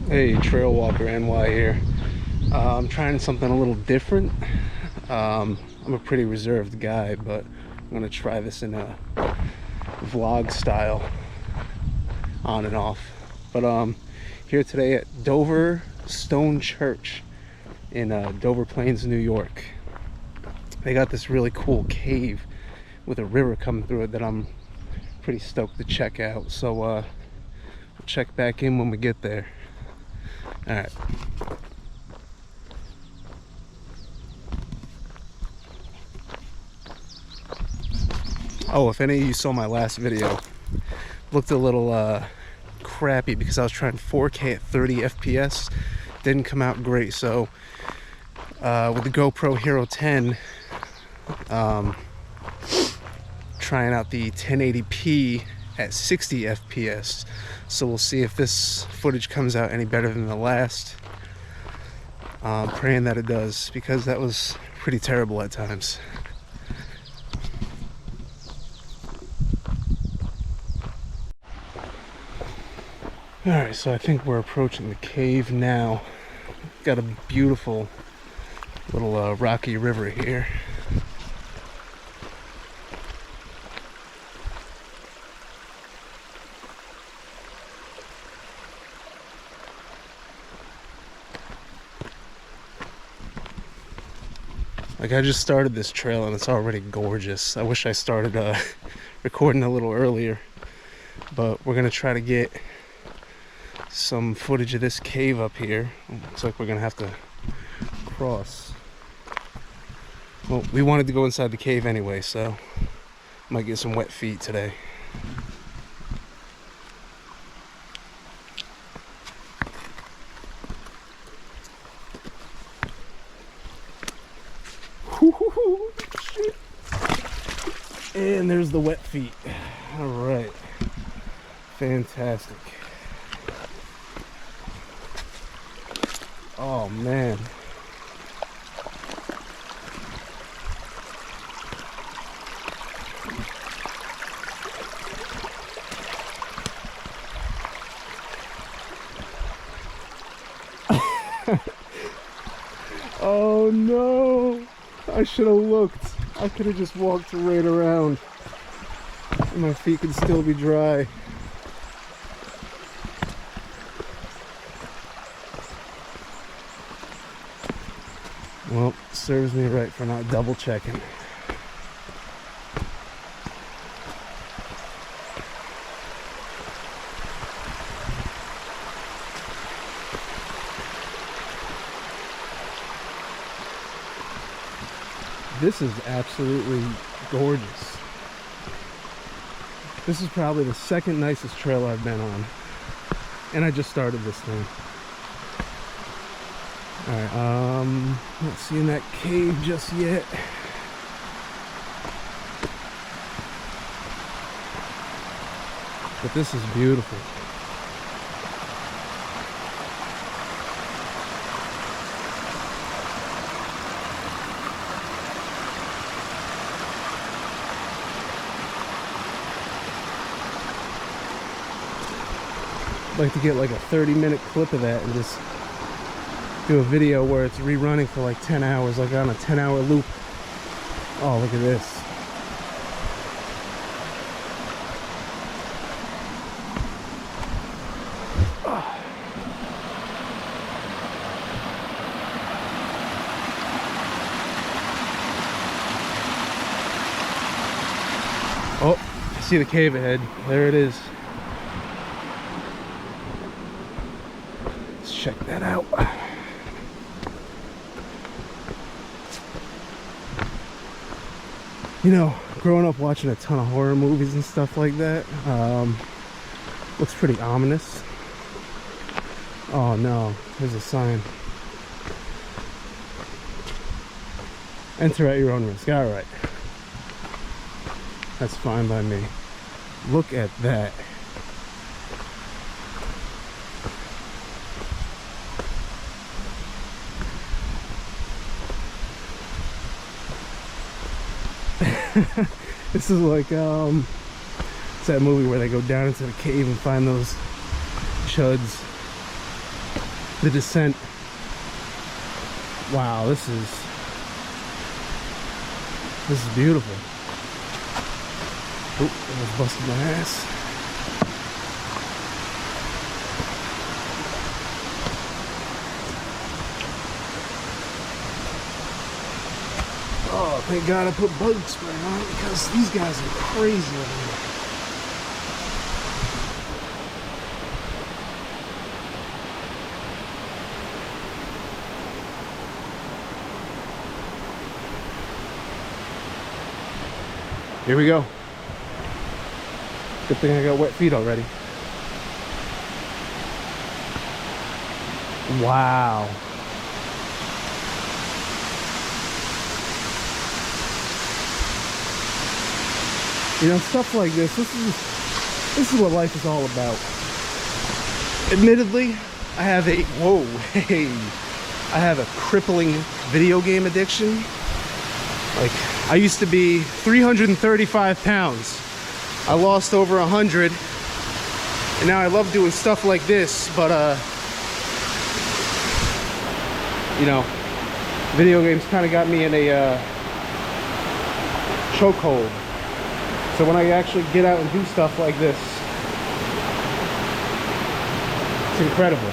Hey, Trail Walker NY here. I'm trying something a little different. I'm a pretty reserved guy, but I'm gonna try this in a vlog style, on and off. But here today at Dover Stone Church in Dover Plains, New York. They got this really cool cave with a river coming through it that I'm pretty stoked to check out. So we'll check back in when we get there. All right. Oh, if any of you saw my last video, looked a little crappy because I was trying 4K at 30 FPS. Didn't come out great. So with the GoPro Hero 10, trying out the 1080p at 60 FPS. So we'll see if this footage comes out any better than the last. Praying that it does, because that was pretty terrible at times. Alright, so I think we're approaching the cave now. Got a beautiful little rocky river here. Like, I just started this trail and it's already gorgeous. I wish I started recording a little earlier, but we're gonna try to get some footage of this cave up here. Looks like we're gonna have to cross. Well, we wanted to go inside the cave anyway, so might get some wet feet today. Shit. And there's the wet feet. All right, fantastic. Oh man. Oh no, I should have looked. I could have just walked right around and my feet could still be dry. Well, serves me right for not double checking. This is absolutely gorgeous. This is probably the second nicest trail I've been on. And I just started this thing. Alright, not seeing that cave just yet. But this is beautiful. I'd like to get like a 30-minute clip of that and just do a video where it's rerunning for like 10 hours, like on a 10-hour loop. Oh, look at this. Oh, I see the cave ahead. There it is. Let's check that out. You know, growing up watching a ton of horror movies and stuff like that, looks pretty ominous. Oh no, there's a sign. Enter at your own risk. Alright. That's fine by me. Look at that. This is like it's that movie where they go down into the cave and find those chuds. the descent. Wow, this is beautiful. Oh, almost busted my ass. Oh, thank God I put bug spray on it because these guys are crazy over here. Here we go. Good thing I got wet feet already. Wow. You know, stuff like this is what life is all about. Admittedly, I have a crippling video game addiction. Like, I used to be 335 pounds. I lost over 100, and now I love doing stuff like this, but you know, video games kind of got me in a chokehold. So when I actually get out and do stuff like this, it's incredible.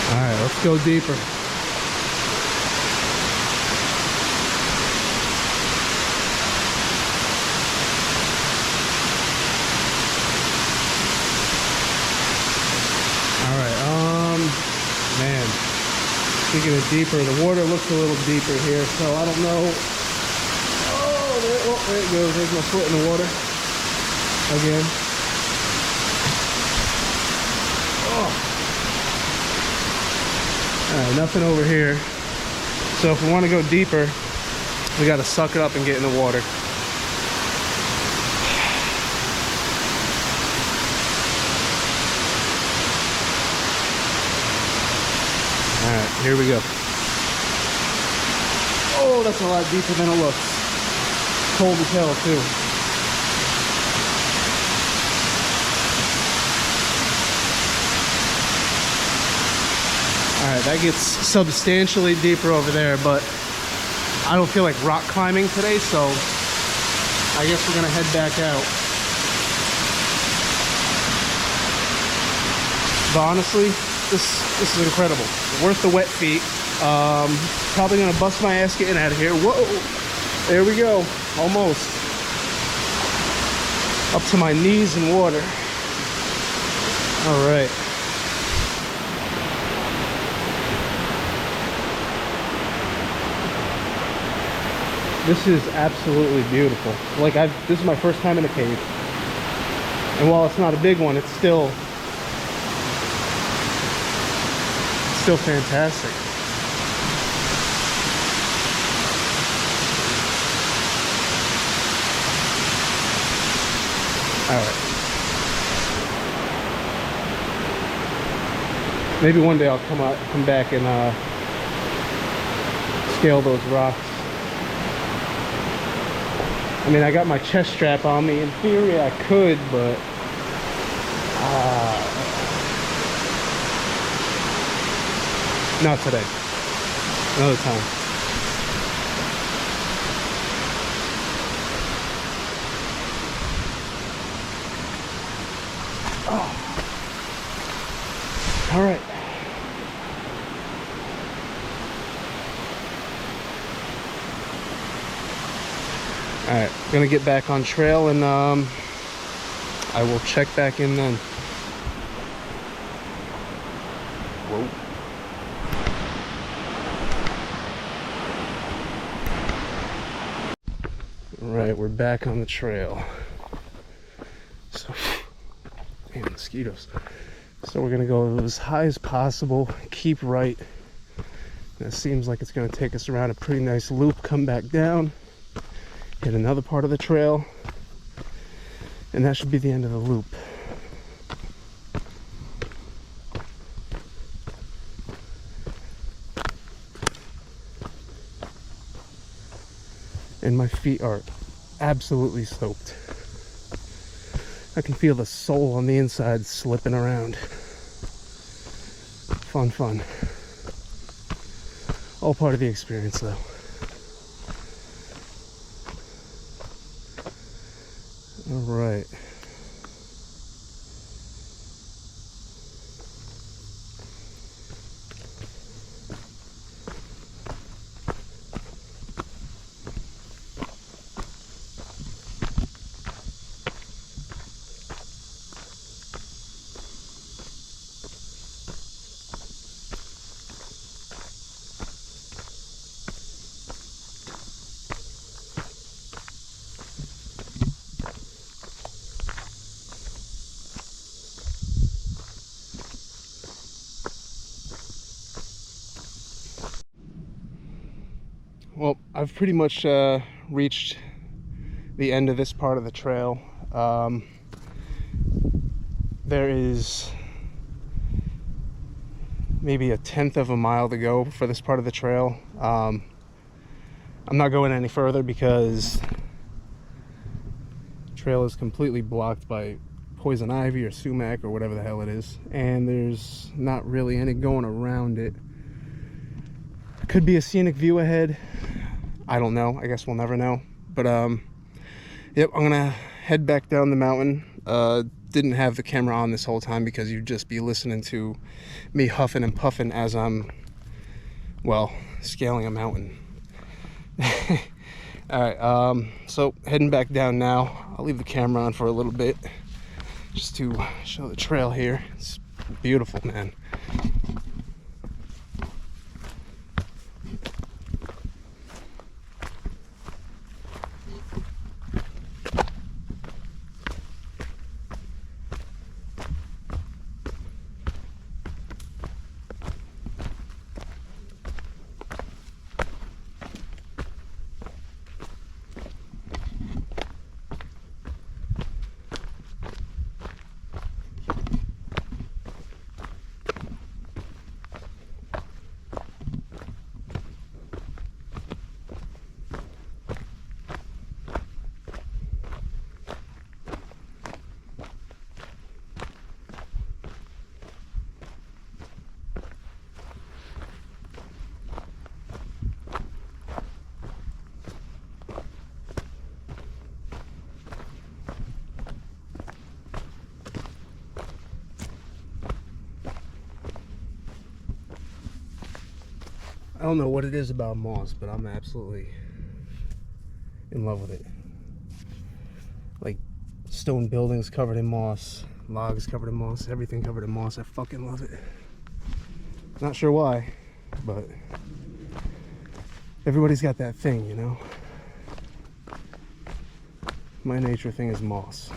All right, let's go deeper. Man, speaking of deeper, the water looks a little deeper here, so I don't know. Oh, there it goes. There's my foot in the water again. Oh. All right, nothing over here. So if we want to go deeper, we got to suck it up and get in the water. Alright, here we go. Oh, that's a lot deeper than it looks. Cold as hell, too. Alright, that gets substantially deeper over there, but I don't feel like rock climbing today, so I guess we're gonna head back out. But honestly, this is incredible. Worth the wet feet. Probably gonna bust my ass getting out of here. Whoa! There we go. Almost. Up to my knees in water. All right. This is absolutely beautiful. Like, this is my first time in a cave. And while it's not a big one, it's still fantastic. All right. Maybe one day I'll come back and scale those rocks. I mean, I got my chest strap on me. In theory, I could, but not today. Another time. Oh. All right. All right, gonna get back on trail, and I will check back in then. Whoa. Right, we're back on the trail. So, man, mosquitoes. So we're gonna go as high as possible, keep right. And it seems like it's gonna take us around a pretty nice loop, come back down, hit another part of the trail, and that should be the end of the loop. and my feet are absolutely soaked. I can feel the sole on the inside slipping around. Fun, fun. All part of the experience, though. All right. Well, I've pretty much reached the end of this part of the trail. There is maybe a 1/10 of a mile to go for this part of the trail. I'm not going any further because the trail is completely blocked by poison ivy or sumac or whatever the hell it is, and there's not really any going around it. Could be a scenic view ahead. I don't know. I guess we'll never know. But yep, I'm gonna head back down the mountain. Didn't have the camera on this whole time because you'd just be listening to me huffing and puffing as I'm, well, scaling a mountain. All right, so heading back down now. I'll leave the camera on for a little bit just to show the trail here. It's beautiful, man. I don't know what it is about moss, but I'm absolutely in love with it. Like stone buildings covered in moss, logs covered in moss, everything covered in moss. I fucking love it. Not sure why, but everybody's got that thing, you know? My nature thing is moss.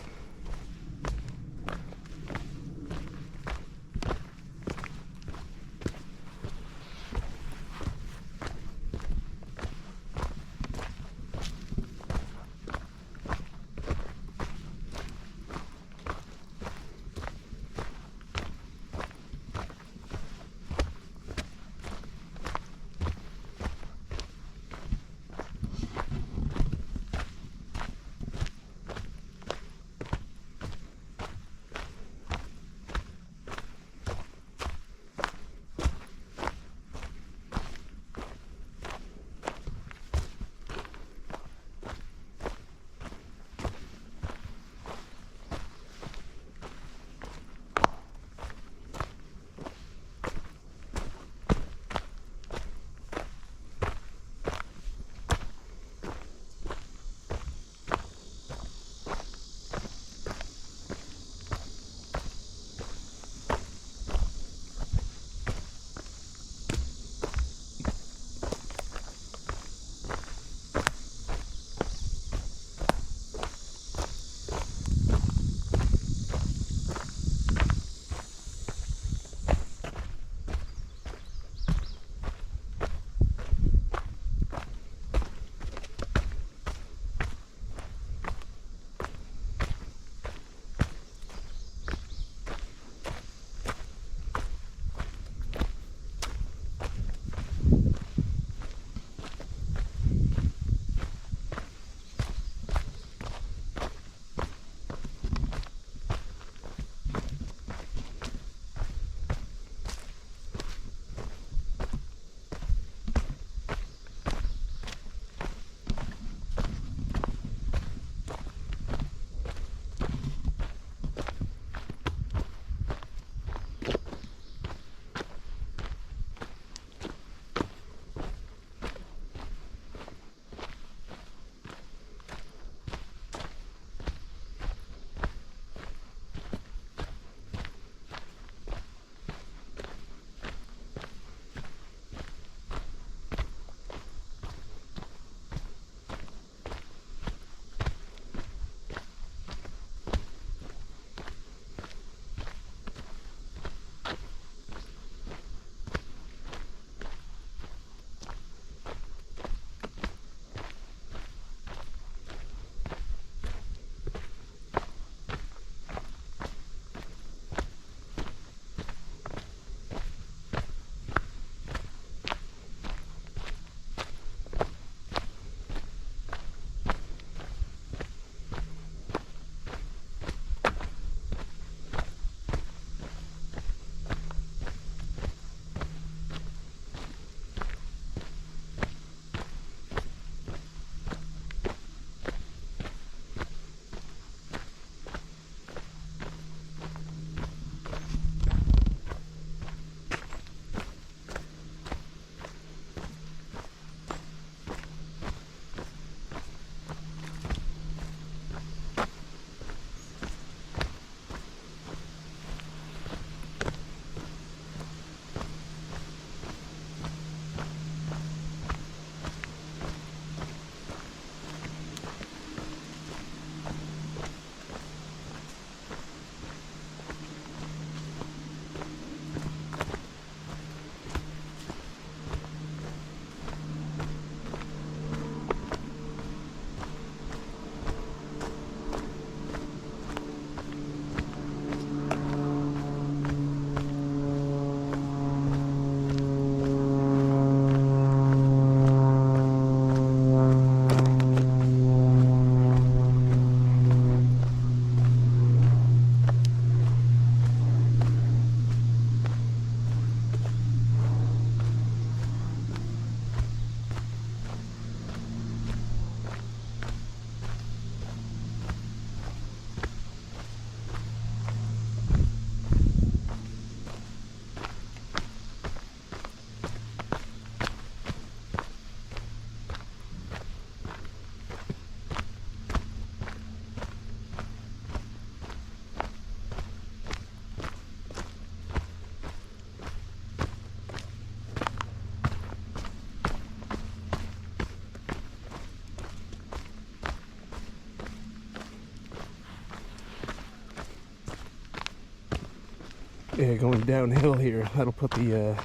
Yeah, going downhill here, that'll put the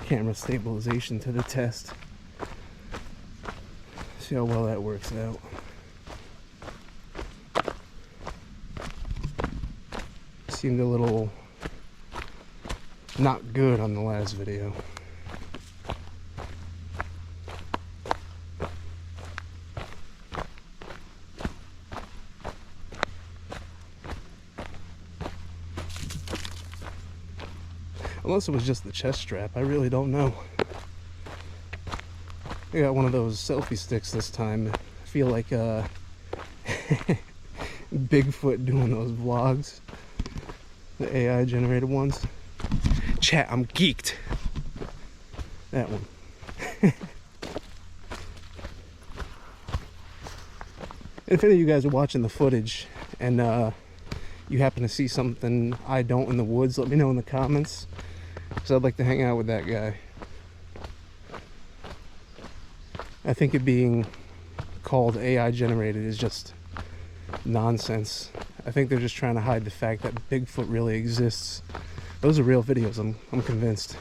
camera stabilization to the test. See how well that works out. Seemed a little not good on the last video. Unless it was just the chest strap, I really don't know. I got one of those selfie sticks this time. I feel like Bigfoot doing those vlogs. The AI generated ones. Chat, I'm geeked. That one. If any of you guys are watching the footage and you happen to see something I don't in the woods, let me know in the comments. Because I'd like to hang out with that guy. I think it being called AI generated is just nonsense. I think they're just trying to hide the fact that Bigfoot really exists. Those are real videos, I'm convinced.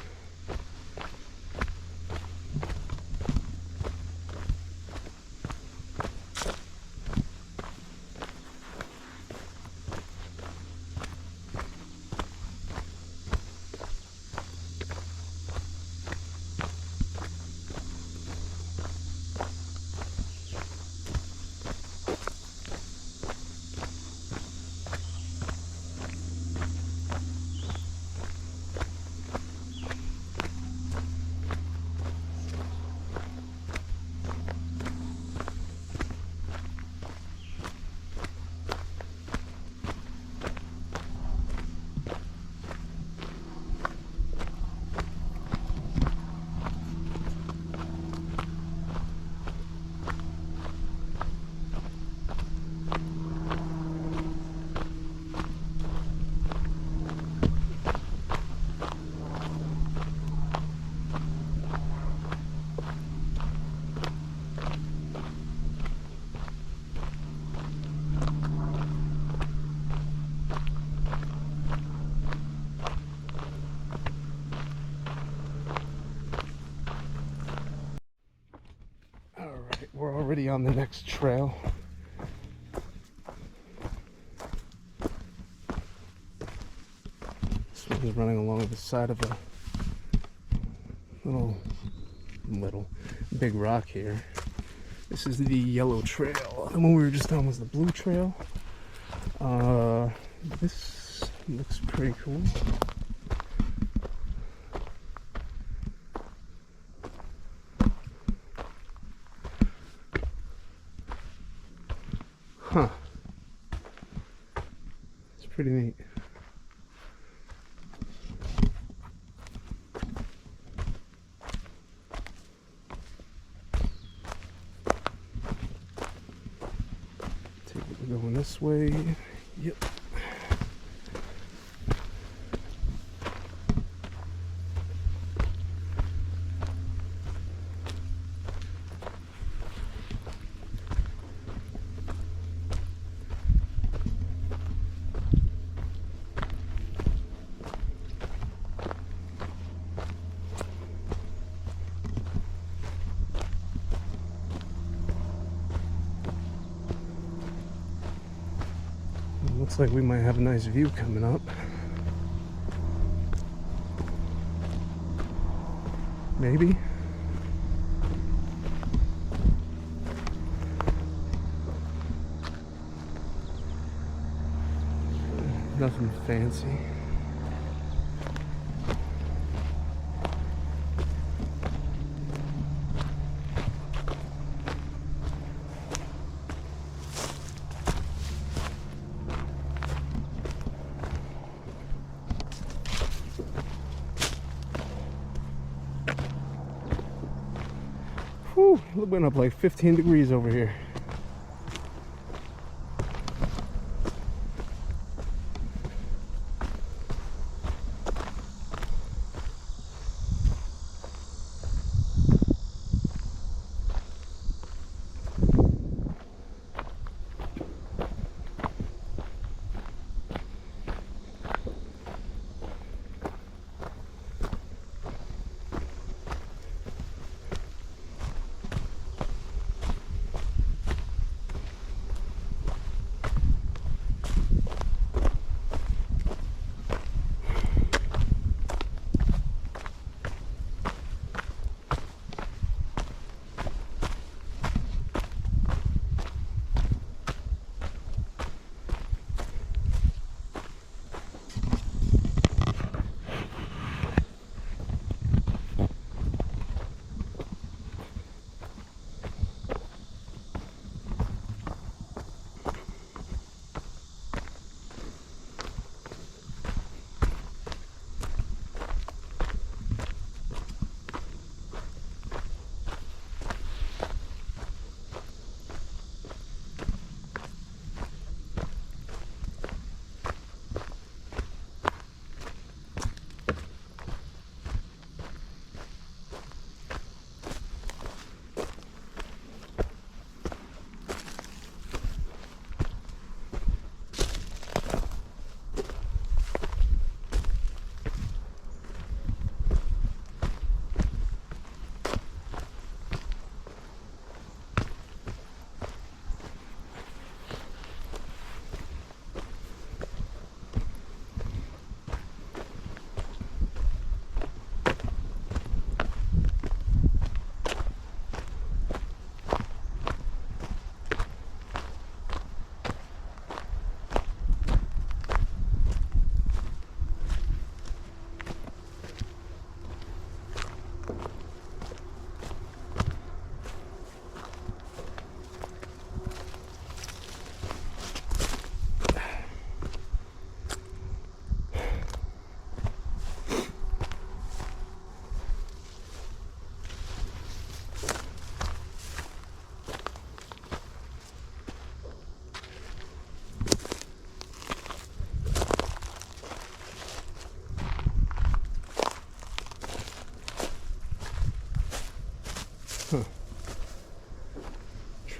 We're already on the next trail. This one is running along the side of a little big rock here. This is the yellow trail. The one we were just on was the blue trail. This looks pretty cool. Huh. It's pretty neat. We're going this way. Yep. Looks like we might have a nice view coming up. Maybe. Nothing fancy. Whew, it went up like 15 degrees over here.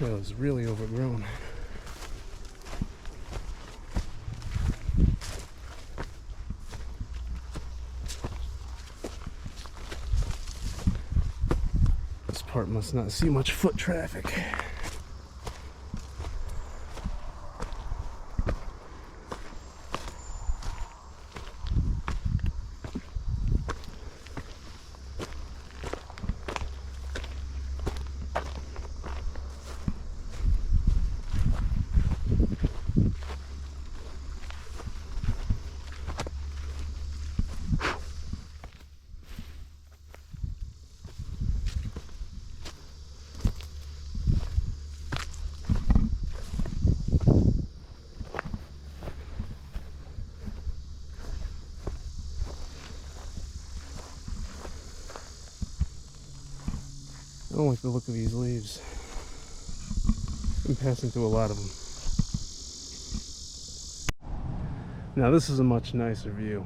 trail is really overgrown. This part must not see much foot traffic. I don't like the look of these leaves. I'm passing through a lot of them. Now this is a much nicer view.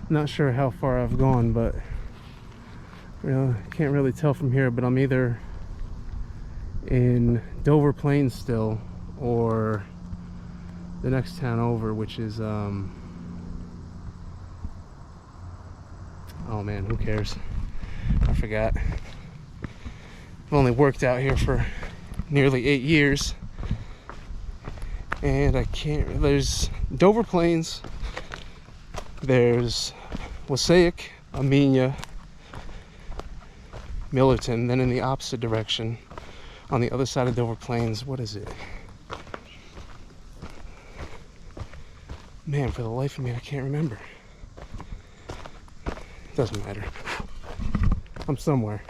Not sure how far I've gone, but can't really tell from here, but I'm either in Dover Plains still, or the next town over, which is oh man, who cares? I forgot. I've only worked out here for nearly 8 years, and I can't. There's Dover Plains, there's Wassaic, Amenia, Millerton, then in the opposite direction on the other side of Dover Plains, what is it? Man, for the life of me, I can't remember. Doesn't matter. I'm somewhere.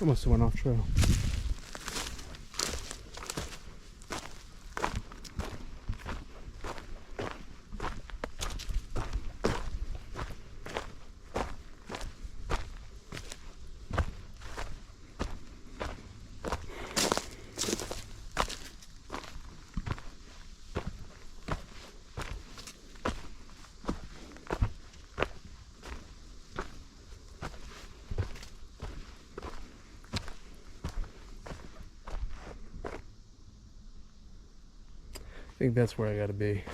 I must have went off trail. I think that's where I gotta be.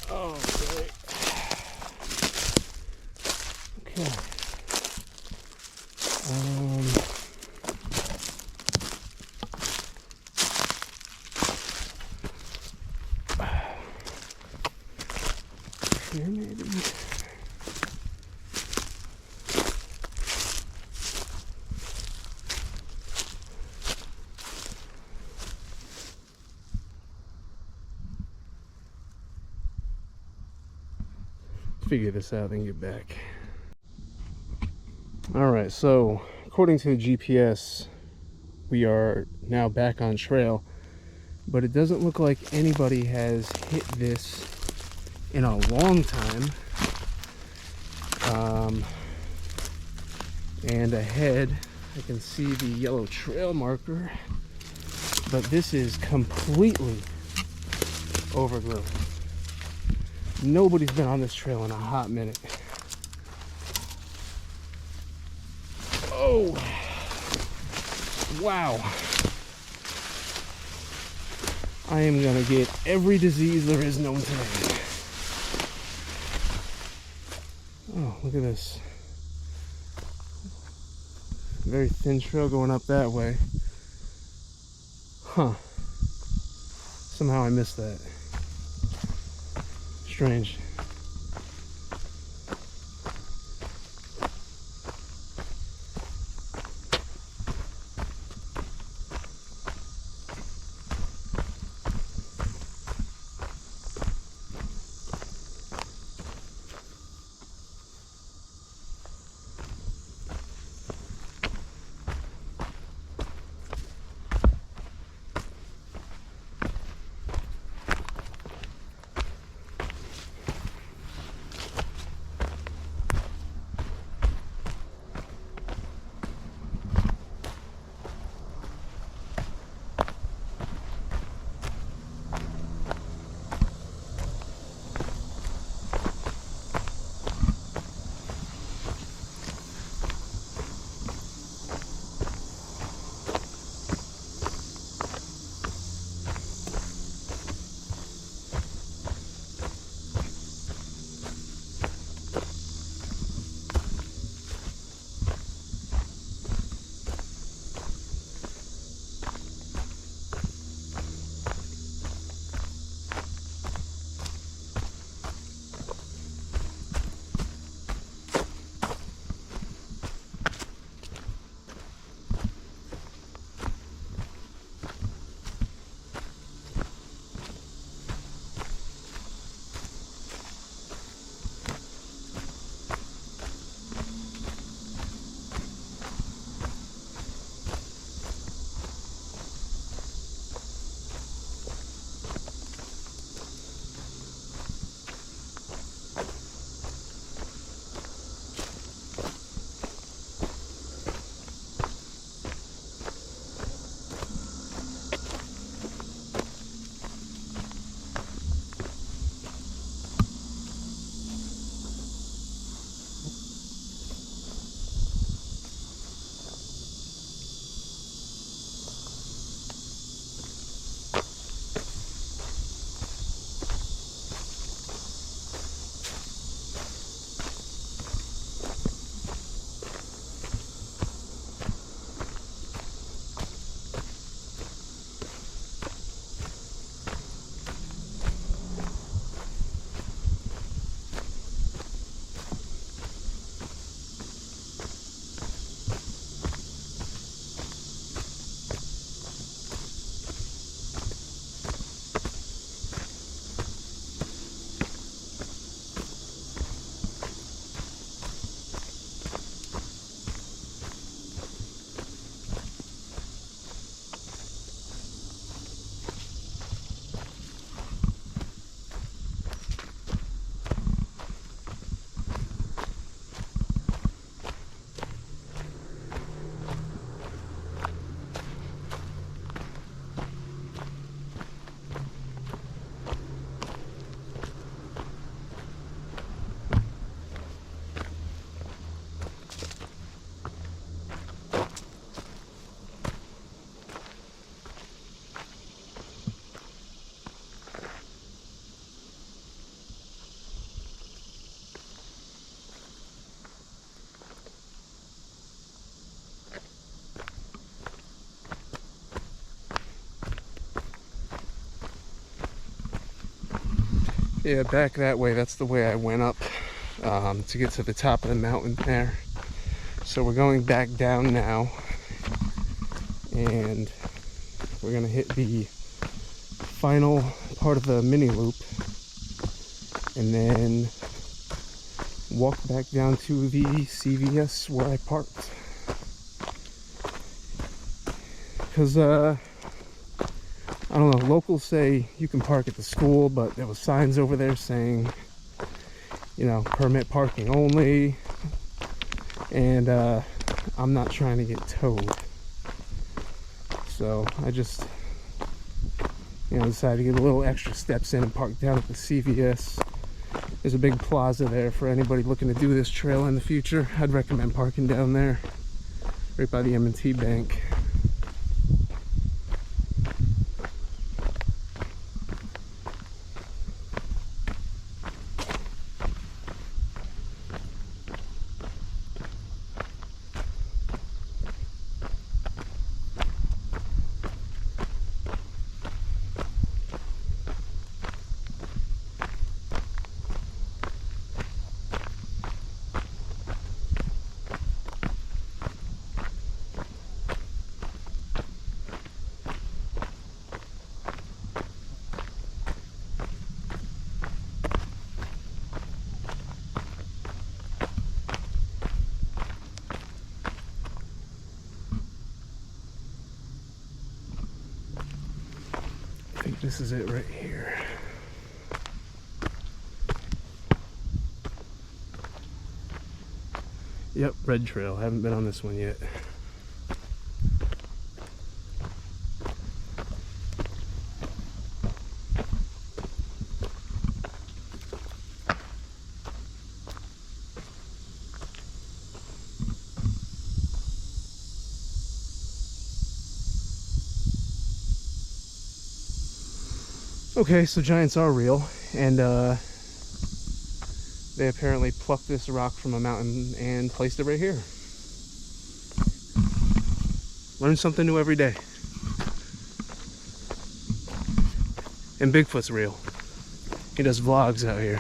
Oh, great. Okay. Here maybe. figure this out and get back. Alright, so according to the GPS, we are now back on trail, but it doesn't look like anybody has hit this in a long time. And ahead I can see the yellow trail marker, but this is completely overgrown. Nobody's been on this trail in a hot minute. Oh, wow. I am gonna get every disease there is known to man. Oh, look at this. Very thin trail going up that way. Huh. Somehow I missed that. Strange. Yeah, back that way, that's the way I went up to get to the top of the mountain there. So we're going back down now, and we're gonna hit the final part of the mini loop, and then walk back down to the CVS where I parked. Because, I don't know, locals say you can park at the school, but there was signs over there saying, you know, permit parking only. And I'm not trying to get towed. So I just, you know, decided to get a little extra steps in and park down at the CVS. There's a big plaza there for anybody looking to do this trail in the future. I'd recommend parking down there, right by the M&T Bank. I think this is it right here. Yep, Red Trail. Haven't been on this one yet. Okay, so giants are real, and they apparently plucked this rock from a mountain and placed it right here. Learn something new every day. And Bigfoot's real. He does vlogs out here.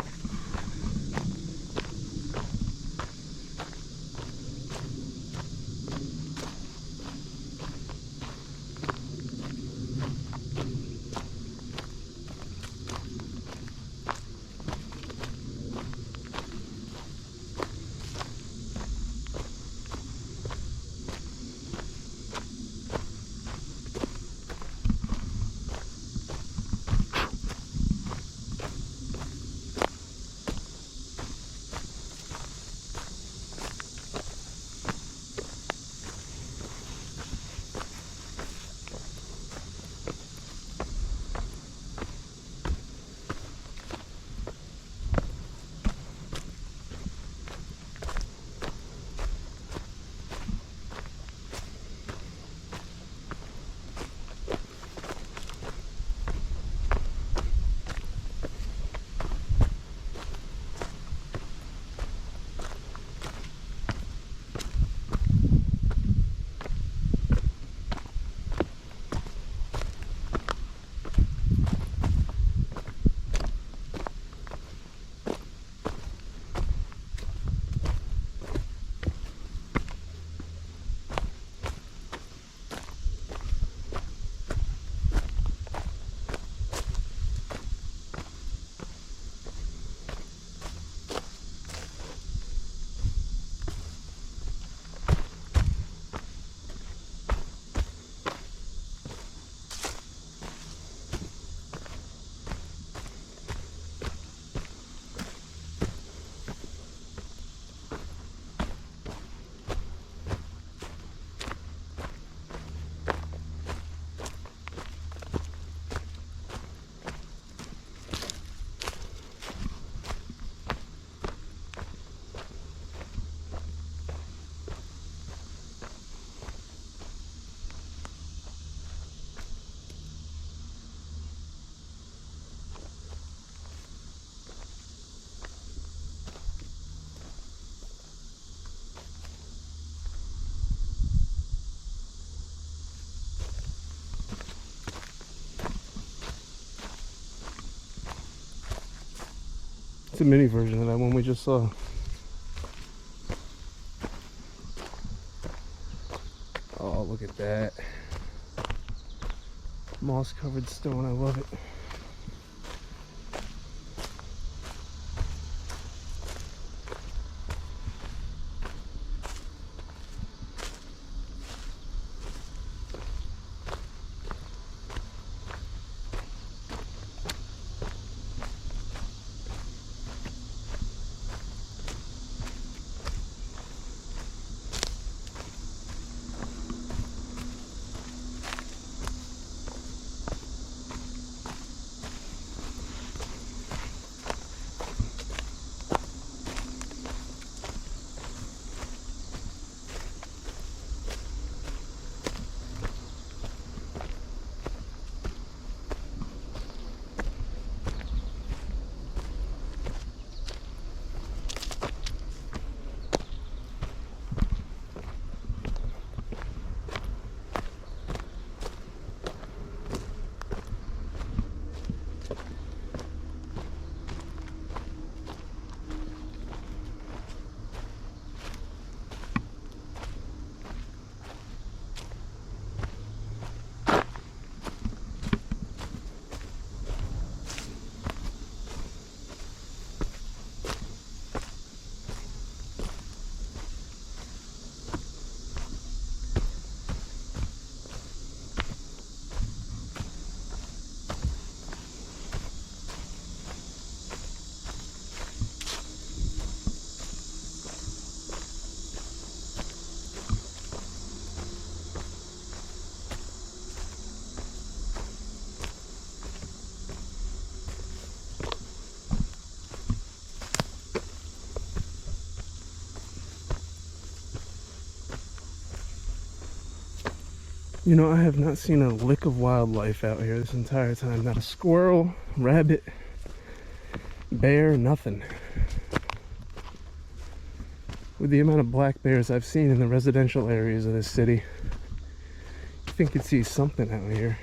It's a mini version of that one we just saw. Oh, look at that. Moss covered stone, I love it. You know, I have not seen a lick of wildlife out here this entire time. Not a squirrel, rabbit, bear, nothing. With the amount of black bears I've seen in the residential areas of this city, I think you'd see something out here.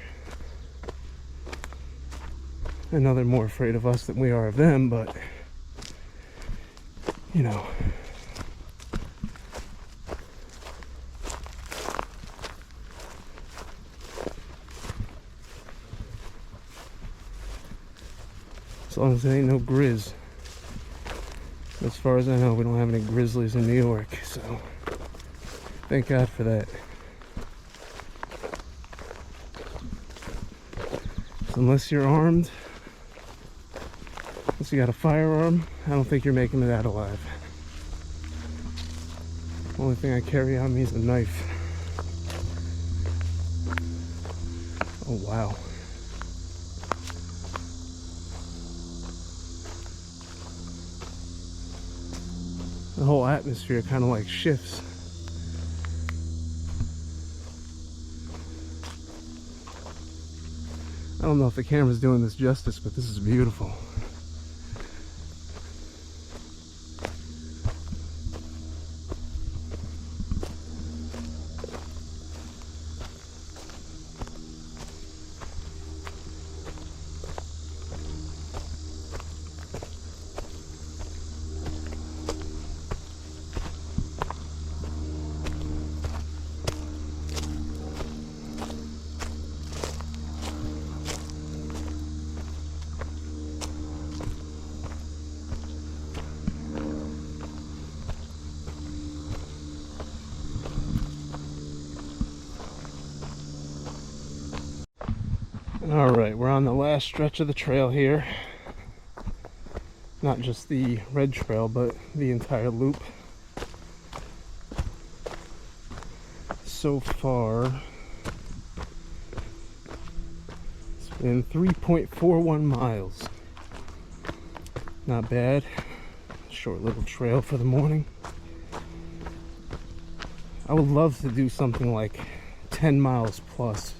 I know they're more afraid of us than we are of them, but, you know. As long as there ain't no grizz. As far as I know, we don't have any grizzlies in New York, so thank God for that. So unless you're armed, unless you got a firearm, I don't think you're making it out alive. The only thing I carry on me is a knife. Oh wow. The whole atmosphere kind of like shifts. I don't know if the camera's doing this justice, but this is beautiful. Alright, we're on the last stretch of the trail here. Not just the red trail, but the entire loop. So far, it's been 3.41 miles. Not bad. Short little trail for the morning. I would love to do something like 10 miles plus.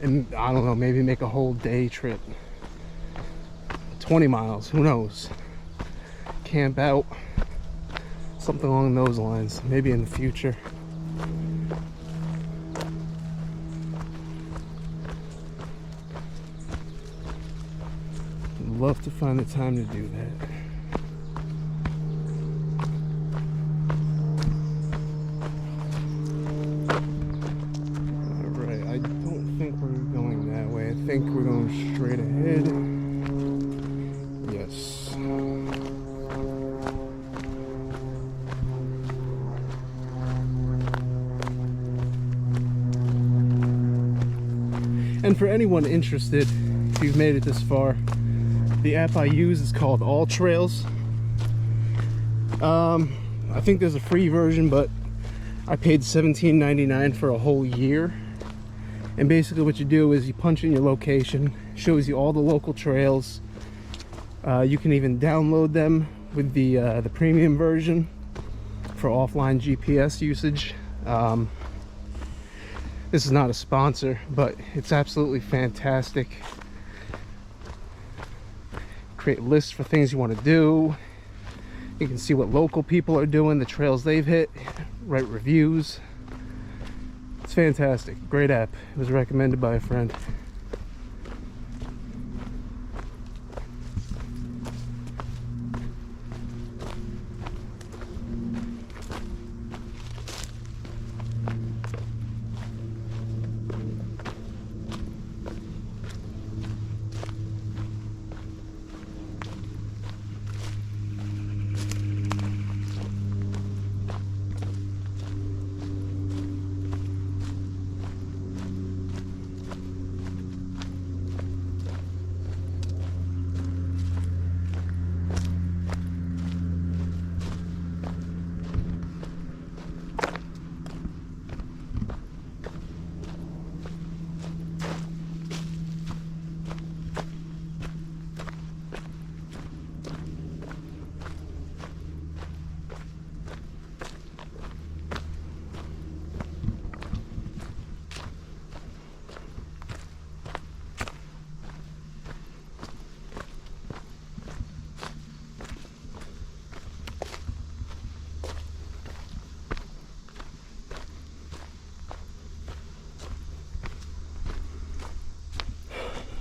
And I don't know, maybe make a whole day trip. 20 miles, who knows? Camp out. Something along those lines, maybe in the future. I'd love to find the time to do that. I think we're going straight ahead. Yes. And for anyone interested, if you've made it this far, the app I use is called AllTrails. I think there's a free version, but I paid $17.99 for a whole year. And basically what you do is you punch in your location, shows you all the local trails. You can even download them with the premium version for offline GPS usage. This is not a sponsor, but it's absolutely fantastic. Create lists for things you want to do. You can see what local people are doing, the trails they've hit, write reviews. It's fantastic. Great app. It was recommended by a friend.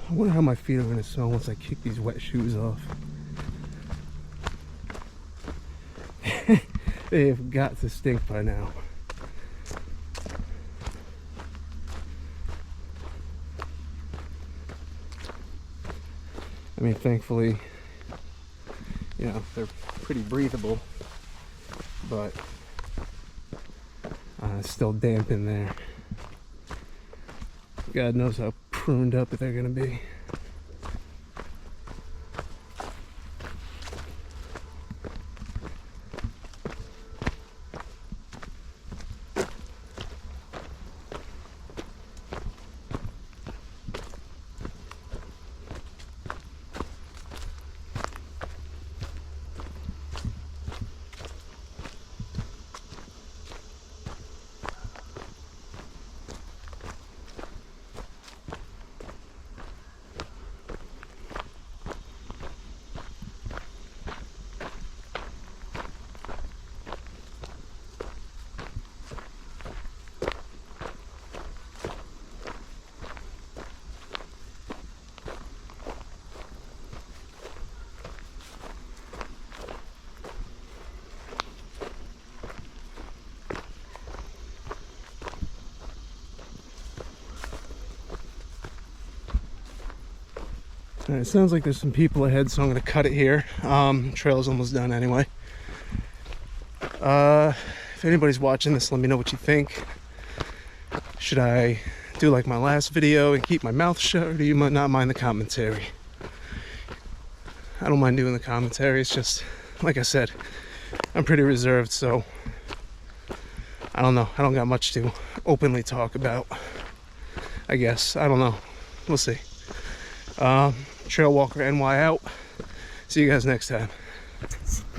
I wonder how my feet are gonna smell once I kick these wet shoes off. They have got to stink by now. I mean, thankfully, you know, they're pretty breathable, but it's still damp in there. God knows how pruned up they're gonna be. All right, it sounds like there's some people ahead, so I'm gonna cut it here. Trail's almost done anyway. If anybody's watching this, let me know what you think. Should I do like my last video and keep my mouth shut, or do you not mind the commentary? I don't mind doing the commentary. It's just, like I said, I'm pretty reserved, so I don't know. I don't got much to openly talk about, I guess. I don't know. We'll see. Trail Walker NY out. See you guys next time.